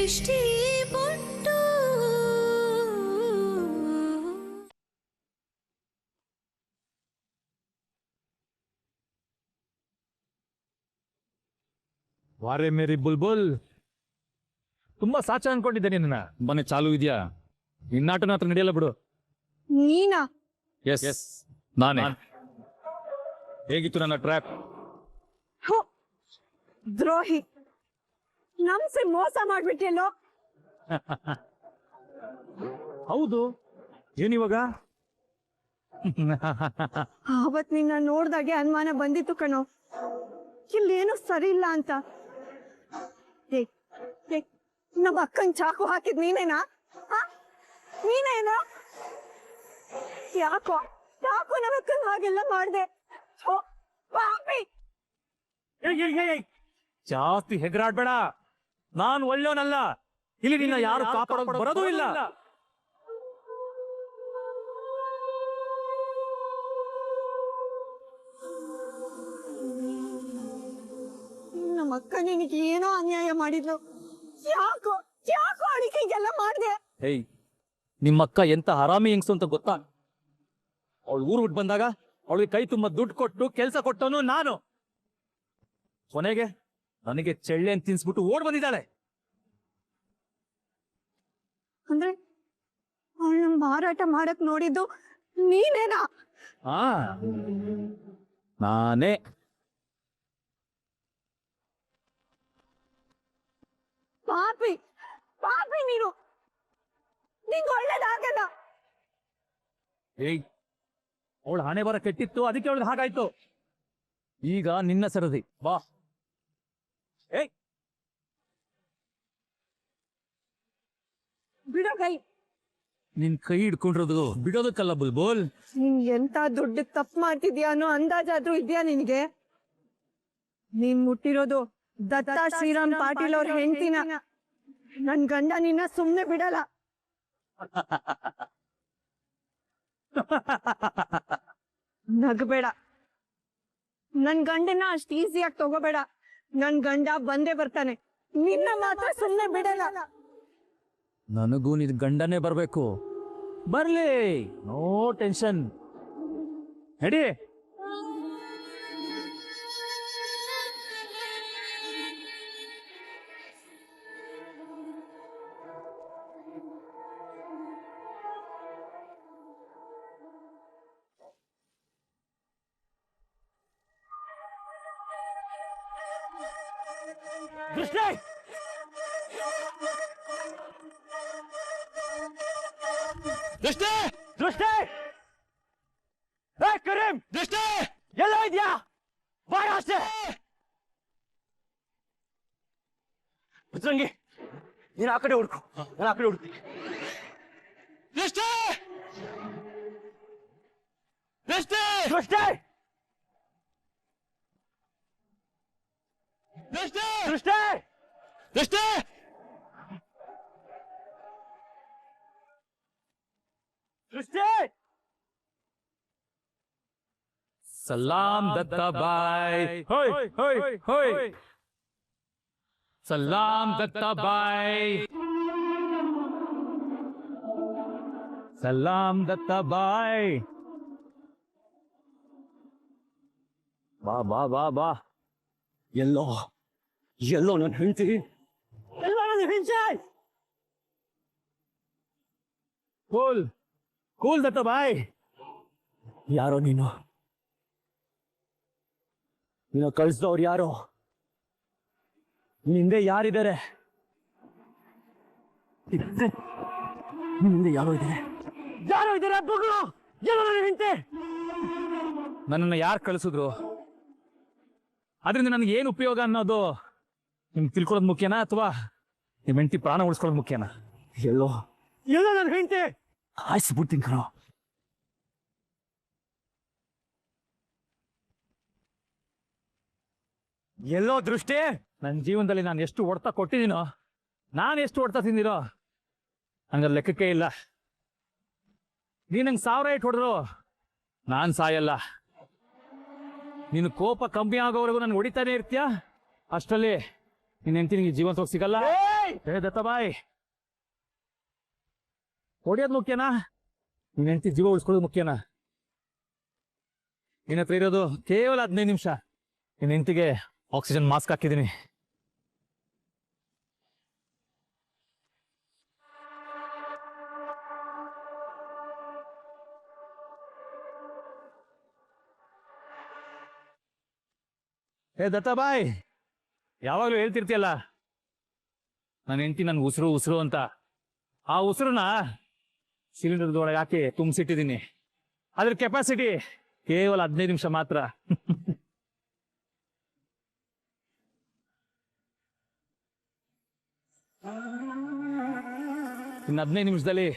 ದೃಷ್ಟಿ ಬೊಟ್ಟು ವಾರೆ ಮೇರಿ ಬುಲ್ಬುಲ್ ತುಂಬಾ ಸಾಚ ಅನ್ಕೊಂಡಿದ್ದೆ ನಿನ್ನ ಮನೆ ಚಾಲು ಇದೆಯಾ ಇನ್ನಾಟನ ಹತ್ರ ನಡೆಯಲ್ಲ ಬಿಡು ನೀನಾ ಎಸ್ ನಾನೇ ಹೇಗಿತ್ತು ನನ್ನ ಟ್ರ್ಯಾಪ್ ದ್ರೋಹಿ ನಮ್ಸೆ ಮೋಸ ಮಾಡ್ಬಿಟ್ಟಿಯಲ್ಲೋ ಹೌದು ಏನಿವಾಗ ಆವತ್ ನಿನ್ನ ನೋಡ್ದಾಗೆ ಅನುಮಾನ ಬಂದಿತ್ತು ಕಣೋ ಇಲ್ಲೇನು ಸರಿ ಇಲ್ಲ ಅಂತ ನಮ್ಮ ಅಕ್ಕನ್ ಚಾಕು ಹಾಕಿದ್ ನೀನೇನಾ ನೀನೇನೋ ಯಾಕೋ ಯಾಕೋ ನಮ್ಮ ಅಕ್ಕನ್ ಹಾಗೆಲ್ಲ ಮಾಡ್ದೆ ಪಾಪಿ ಜಾಸ್ತಿ ಹೆಗರಾಡ್ಬೇಡ ನಾನ್ ಒಳ್ಳೆಯವನಲ್ಲ ಇಲ್ಲಿ ನಿನ್ನ ಯಾರು ಕಾಪಾಡೋದು ಬರೋದೂ ಇಲ್ಲ ನಮ್ಮ ಅಕ್ಕ ನಿನಗೆ ಏನೋ ಅನ್ಯಾಯ ಮಾಡಿದ್ಲು ಯಾಕೋ ಯಾಕೋ ಅಡಿಕೆ ಹೀಗೆಲ್ಲ ಮಾಡ್ದೆ ಹೇಯ್ ನಿಮ್ಮಕ್ಕ ಎಂತ ಹರಾಮಿ ಹೆಂಗ್ಸು ಅಂತ ಗೊತ್ತಾ ಅವಳು ಊರು ಬಿಟ್ಟು ಬಂದಾಗ ಅವಳಿಗೆ ಕೈ ತುಂಬ ದುಡ್ಡು ಕೊಟ್ಟು ಕೆಲಸ ಕೊಟ್ಟವನು ನಾನು ಕೊನೆಗೆ ನನಗೆ ಚೆಳ್ಳೆ ಅಂತ ತಿನ್ಸ್ಬಿಟ್ಟು ಓಡ್ ಬಂದಿದ್ದಾಳೆ ಅಂದ್ರೆ ಅವಳನ್ನ ಮಾರಾಟ ಮಾಡಕ್ ನೋಡಿದ್ದು ನೀನೇನಾ ಹಾ ನಾನೇ ಪಾಪಿ ಪಾಪಿ ನೀನು ನಿಂಗೆ ಒಳ್ಳೇದಾಗಲ್ಲ ಏಯ್ ಅವಳು ಹಣೆ ಬರ ಕೆಟ್ಟಿತ್ತು ಅದಕ್ಕೆ ಅವಳಿಗೆ ಹಾಗಾಯ್ತು ಈಗ ನಿನ್ನ ಸರದಿ ಬಾ ಏಯ್ ಬಿಡೋ ಕೈ ನಿನ್ ಕೈ ಹಿಡ್ಕೊಂಡಿರೋದು ಬಿಡೋದಕ್ಕಲ್ಲ ಬುಲ್ಬುಲ್ ನೀನ್ ಎಂತ ದೊಡ್ಡ ತಪ್ಪು ಮಾಡ್ತಿದ್ಯಾ ಅನ್ನೋ ಅಂದಾಜಾದ್ರೂ ಇದ್ಯಾ ನಿನ್ಗೆ ನೀನ್ ಮುಟ್ಟಿರೋದು ದತ್ತಾ ಶ್ರೀರಾಮ್ ಪಾಟೀಲ್ ಅವ್ರ ಹೆಂಡತಿನ ನನ್ ಗಂಡ ನಿನ್ನ ಸುಮ್ನೆ ಬಿಡಲ್ಲ ನಗಬೇಡ ನನ್ ಗಂಡನ ಅಷ್ಟ್ ಈಸಿಯಾಗಿ ತಗೋಬೇಡ ನನ್ ಗಂಡ ಬಂದೇ ಬರ್ತಾನೆ ನಿನ್ನ ಮಾತ್ರ ಸುಮ್ನೆ ಬಿಡಲ್ಲ ನನಗೂ ನಿನ್ ಗಂಡನೇ ಬರ್ಬೇಕು ಬರ್ಲಿ ನೋ ಟೆನ್ಷನ್ ನಡಿ ದೃಷ್ಟಿ ದೃಷ್ಟಿ ದೃಷ್ಟಿ ಕರೀಂ ದೃಷ್ಟಿ ಎಲ್ಲ ಇದೆಯಾ ಬಾಯ ಅಷ್ಟೇ ಬಜರಂಗಿ ನೀನು ಆ ಕಡೆ ಹುಡುಕು ನಾನು ಆ ಕಡೆ ಹುಡುಕ್ತೀನಿ ದೃಷ್ಟಿ ದೃಷ್ಟಿ ದೃಷ್ಟಿ ದೃಷ್ಟಿ ದೃಷ್ಟಿ ದೃಷ್ಟಿ ದೃಷ್ಟಿ ಸಲಾಂ ದತ್ತಾ ಬಾಯ್ ಹೋಯ್ ಹೋಯ್ ಹೋಯ್ ಸಲಾಂ ದತ್ತಾ ಬಾಯ್ ಸಲಾಂ ದತ್ತಾ ಬಾಯ್ ಬಾ ಬಾ ಬಾ ಬಾ ಎಲ್ಲೋ ಎಲ್ಲೋ ನನ್ನ ಹೆಂಡತಿ ಎಲ್ಲೋ ನನ್ನ ಹೆಂಡತಿ ಕೂಲ್ ಕೂಲ್ ದತ್ತ ಬಾಯ್ ಯಾರೋ ನೀನು ಕಳಿಸಿದವ್ರು ಯಾರೋ ನಿಂದೆ ಯಾರಿದ್ದಾರೆ ನಿಂದೆ ಯಾರೋ ಇದ್ದಾರೆ ಯಾರೋ ಇದ್ದಾರೆ ಬಗಳು ಎಲ್ಲೋ ನನ್ನ ಹೆಂಡತಿ ನನ್ನನ್ನು ಯಾರು ಕಳಿಸಿದ್ರು ಅದರಿಂದ ನನಗೆ ಏನು ಉಪಯೋಗ ಅನ್ನೋದು ನಿಮ್ಗೆ ತಿಳ್ಕೊಳ್ಳೋದು ಮುಖ್ಯನಾ ಅಥವಾ ನಿಮ್ಮ ಹೆಂಡತಿ ಪ್ರಾಣ ಉಳಿಸ್ಕೊಳ್ಳೋದು ಮುಖ್ಯನಾ ಎಲ್ಲೋ ಎಲ್ಲೋ ನನ್ನ ಹೆಂಡತಿ ಹಾಯಿಸ್ಬಿಡ್ತೀನಿ ಕಣೋ ಎಲ್ಲೋ ದೃಷ್ಟಿ ನನ್ನ ಜೀವನದಲ್ಲಿ ನಾನು ಎಷ್ಟು ಹೊಡ್ತಾ ಕೊಟ್ಟಿದ್ದೀನೋ ನಾನು ಎಷ್ಟು ಹೊಡ್ತಾ ತಿಂದಿರೋ ಹಂಗ ಲೆಕ್ಕಕ್ಕೆ ಇಲ್ಲ ನೀನು ನಂಗೆ 1000 ಏಟ್ ಹೊಡೆದ್ರು ನಾನು ಸಾಯಲ್ಲ ನೀನು ಕೋಪ ಕಮ್ಮಿ ಆಗೋವರೆಗೂ ನಾನು ಹೊಡಿತಾನೆ ಇರ್ತೀಯ ಅಷ್ಟರಲ್ಲಿ ನಿನ್ನ ಹೆಂಡತಿ ನಿನಗೆ ಜೀವಂತವಾಗಿ ಸಿಗಲ್ಲ ಏ ದತ್ತಬಾಯ್, ಹೊಡಿಯೋದು ಮುಖ್ಯನಾ ನಿನ್ನ ಹೆಂಡತಿ ಜೀವ ಉಳಿಸ್ಕೊಳ್ಳೋದು ಮುಖ್ಯನಾ? ನಿನ್ನ ಹತ್ರ ಇರೋದು ಕೇವಲ 15 ನಿಮಿಷ. ನಿನ್ನ ಹೆಂಡತಿಗೆ ಆಕ್ಸಿಜನ್ ಮಾಸ್ಕ್ ಹಾಕಿದ್ದೀನಿ. ಏ ದತ್ತಬಾಯ್, ಯಾವಾಗಲೂ ಹೇಳ್ತಿರ್ತೀಯಲ್ಲ ನನ್ನ ಹೆಂಡತಿ ನನ್ಗೆ ಉಸಿರು ಉಸಿರು ಅಂತ. ಆ ಉಸಿರನ್ನ ಸಿಲಿಂಡರ್ದೊಳಗೆ ಹಾಕಿ ತುಂಬಿಸಿಟ್ಟಿದ್ದೀನಿ. ಅದ್ರ ಕೆಪಾಸಿಟಿ ಕೇವಲ 15 ನಿಮಿಷ ಮಾತ್ರ. ಇನ್ನು 15 ನಿಮಿಷದಲ್ಲಿ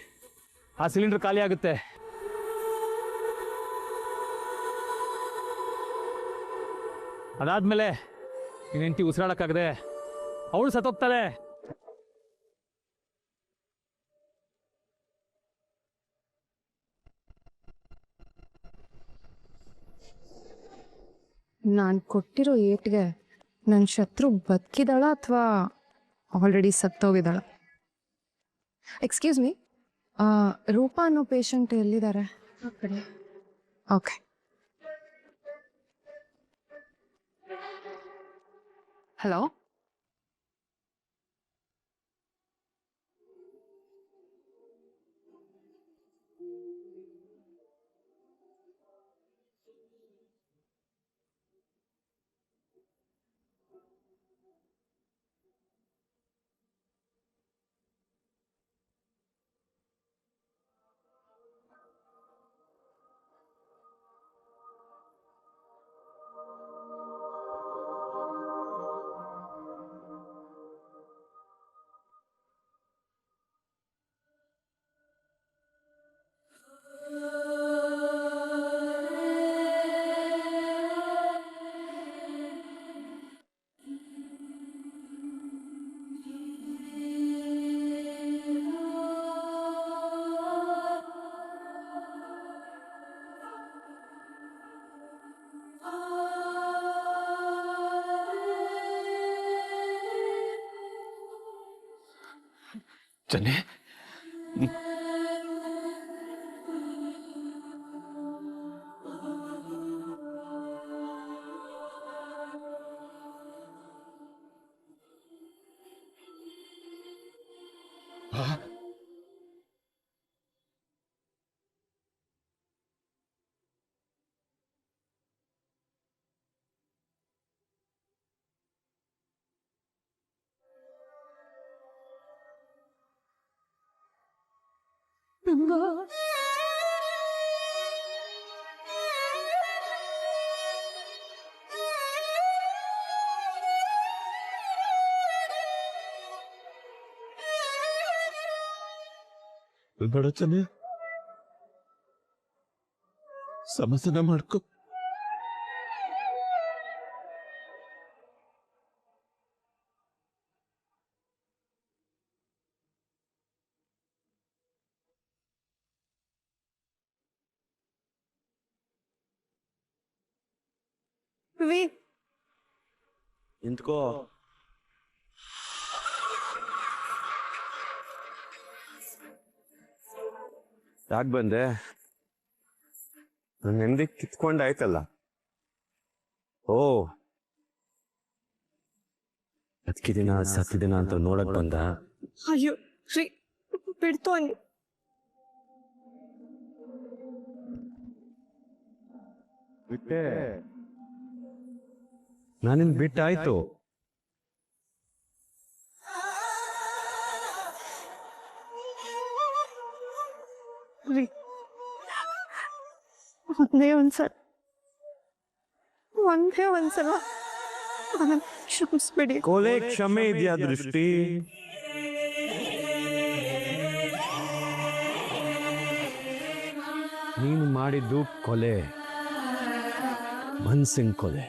ಆ ಸಿಲಿಂಡರ್ ಖಾಲಿ ಆಗುತ್ತೆ. ಅದಾದ್ಮೇಲೆ ನಿನ್ನ ಹೆಂಡತಿ ಉಸಿರಾಡಕ್ಕಾಗದೆ ಅವಳು ಸತ್ತೋಗ್ತಾಳೆ. ನಾನು ಕೊಟ್ಟಿರೋ ಏಟ್ಗೆ ನನ್ನ ಶತ್ರು ಬದುಕಿದಾಳ ಅಥವಾ ಆಲ್ರೆಡಿ ಸತ್ತೋಗಿದ್ದಾಳ? ಎಕ್ಸ್ಕ್ಯೂಸ್ ಮೀ, ರೂಪಾ ಅನ್ನೋ ಪೇಷಂಟ್ ಎಲ್ಲಿದ್ದಾರೆ? ಓಕೆ. ಹಲೋ, ಜನ್ನಿ, ಬೇಡ ಚೆನ್ನಿ, ಸಮಾಧಾನ ಮಾಡ್ಕೊ. ನಿಂತ್ಕೋ. ಯಾಕೆ ಬಂದೆ? ನನ್ನ ಹೆಂಡತಿ ಕಿತ್ಕೊಂಡಾಯ್ತಲ್ಲ. ಓ, ಬದುಕಿದಿನ ಸತ್ತಿದಿನ ಅಂತ ನೋಡಕ್ ಬಂದ? ಅಯ್ಯೋ ಶ್ರೀ, ಬಿಡ್ತು ಅನ್ನಿ. ಬಿಟ್ಟೆ, ನಾನಿನ್ ಬಿಟ್ಟಾಯ್ತು. ಒಂದೇ ಒಂದ್ಸಲ ಕ್ಷಮಿಸ್ಬಿಡಿ. ಕೊಲೆ ಕ್ಷಮೆ ಇದೆಯಾ ದೃಷ್ಟಿ? ನೀನು ಮಾಡಿದ್ದು ಕೊಲೆ, ಮನ್ಸಿನ ಕೊಲೆ,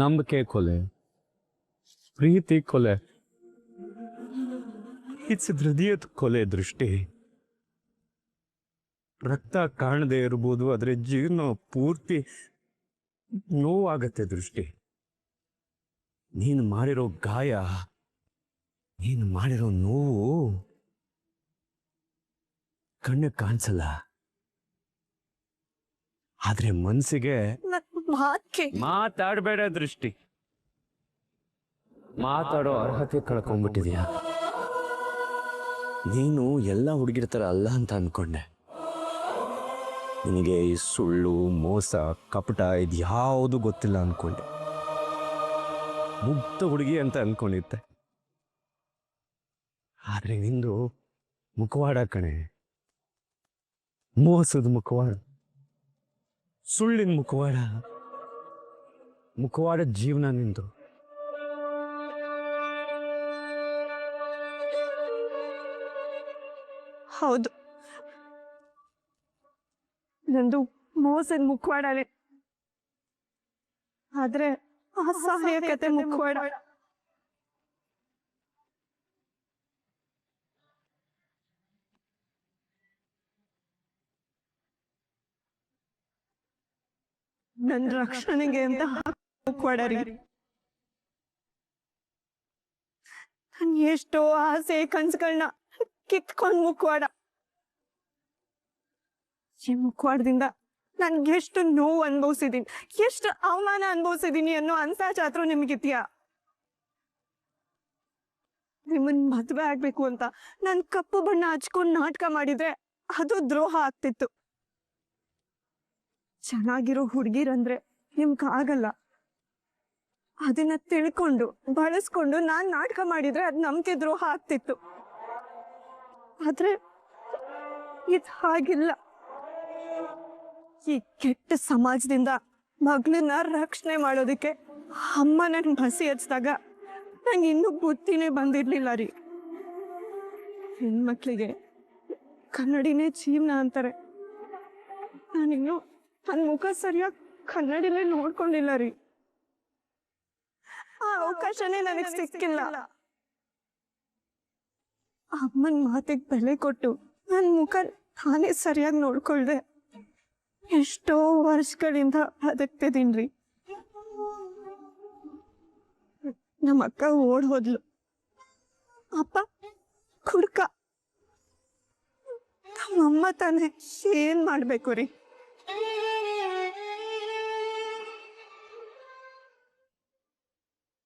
ನಂಬಿಕೆ ಕೊಲೆ, ಪ್ರೀತಿ ಕೊಲೆ, ಹೃದಯದ ಕೊಲೆ ದೃಷ್ಟಿ. ರಕ್ತ ಕಾಣದೇ ಇರ್ಬೋದು, ಆದ್ರೆ ಜೀವನ ಪೂರ್ತಿ ನೋವಾಗತ್ತೆ ದೃಷ್ಟಿ. ನೀನು ಮಾಡಿರೋ ಗಾಯ ನೀನು ಮಾಡಿರೋ ನೋವು ಕಣ್ಣಿಗೆ ಕಾಣಿಸಲ್ಲ, ಆದ್ರೆ ಮನ್ಸಿಗೆ ಮಾತಾಡಬೇಡ ದೃಷ್ಟಿ. ಮಾತಾಡೋ ಅರ್ಹತೆ ಕಳ್ಕೊಂಡ್ಬಿಟ್ಟಿದ್ಯಾ. ನೀನು ಎಲ್ಲ ಹುಡುಗಿರ ಥರ ಅಲ್ಲ ಅಂತ ಅನ್ಕೊಂಡೆ. ನಿನಗೆ ಈ ಸುಳ್ಳು, ಮೋಸ, ಕಪಟ ಇದ್ಯಾವುದು ಗೊತ್ತಿಲ್ಲ ಅನ್ಕೊಂಡೆ. ಮುಗ್ಧ ಹುಡುಗಿ ಅಂತ ಅನ್ಕೊಂಡಿದ್ದೆ. ಆದ್ರೆ ನಿಂದು ಮುಖವಾಡ ಕಣೆ, ಮೋಸದ ಮುಖವಾಡ, ಸುಳ್ಳಿನ ಮುಖವಾಡ, ಮುಖವಾಡ ಜೀವನ ನಿಂದು. ಹೌದು, ನಂದು ಮೋಸದ ಮುಖವಾಡನೆ. ಆದ್ರೆ ಅಸಹಾಯಕತೆ ಮುಖವಾಡ. ನನ್ನ ರಕ್ಷಣೆಗೆ ಅಂತ ಮುಖವಾಡ ರೀ. ನನ್ ಎಷ್ಟೋ ಆಸೆ ಕನ್ಸುಗಳನ್ನ ಕಿತ್ಕೊಂಡ್ ಮುಖವಾಡ. ಈ ಮುಖವಾಡದಿಂದ ನಾನು ಎಷ್ಟು ನೋವು ಅನುಭವಿಸಿದೀನಿ, ಎಷ್ಟು ಅವಮಾನ ಅನುಭವಿಸಿದೀನಿ ಅನ್ನೋ ಅಂತಾಚಾತ್ರ ನಿಮ್ಗಿದ್ಯಾ? ನಿಮ್ಮನ್ ಮದ್ವೆ ಆಗ್ಬೇಕು ಅಂತ ನಾನ್ ಕಪ್ಪು ಬಣ್ಣ ಹಚ್ಕೊಂಡ್ ನಾಟಕ ಮಾಡಿದ್ರೆ ಅದು ದ್ರೋಹ ಆಗ್ತಿತ್ತು. ಚೆನ್ನಾಗಿರೋ ಹುಡ್ಗಿರಂದ್ರೆ ನಿಮ್ಗ್ ಆಗಲ್ಲ. ಅದನ್ನ ತಿಳ್ಕೊಂಡು ಬಳಸ್ಕೊಂಡು ನಾನ್ ನಾಟಕ ಮಾಡಿದ್ರೆ ಅದ್ ನಂಬಿಕೆ ದ್ರೋಹ ಆಗ್ತಿತ್ತು. ಆದ್ರೆ ಇದ್ ಹಾಗಿಲ್ಲ. ಈ ಕೆಟ್ಟ ಸಮಾಜದಿಂದ ಮಗಳನ್ನ ರಕ್ಷಣೆ ಮಾಡೋದಕ್ಕೆ ಅಮ್ಮ ನನ್ ಬಸಿ ಹಚ್ಚಿದಾಗ ನಂಗೆ ಇನ್ನೂ ಬುದ್ಧಿನೇ ಬಂದಿರ್ಲಿಲ್ಲ ರೀ. ಹೆಣ್ಮಕ್ಳಿಗೆ ಕನ್ನಡಿನೇ ಜೀವನ ಅಂತಾರೆ. ನಾನಿನ್ನು ನನ್ ಮುಖ ಸರಿಯಾಗಿ ಕನ್ನಡಿಲೇ ನೋಡ್ಕೊಂಡಿಲ್ಲ ರೀ. ಆ ಅವಕಾಶನೇ ನನಗೆ ಸಿಕ್ಕಿಲ್ಲ. ಅಮ್ಮನ್ ಮಾತಿಗೆ ಬೆಲೆ ಕೊಟ್ಟು ನನ್ ಮುಖ ನಾನೇ ಸರಿಯಾಗಿ ನೋಡ್ಕೊಳ್ದೆ ಎಷ್ಟೋ ವರ್ಷಗಳಿಂದ ಬದುಕ್ತಿದೀನ್ರಿ. ನಮ್ಮ ಅಕ್ಕ ಓಡ್ ಹೋದ್ಲು, ಅಪ್ಪ ಕುಡ್ಕ. ನಮ್ಮಮ್ಮ ತಾನೇ ಏನ್ ಮಾಡ್ಬೇಕು ರೀ?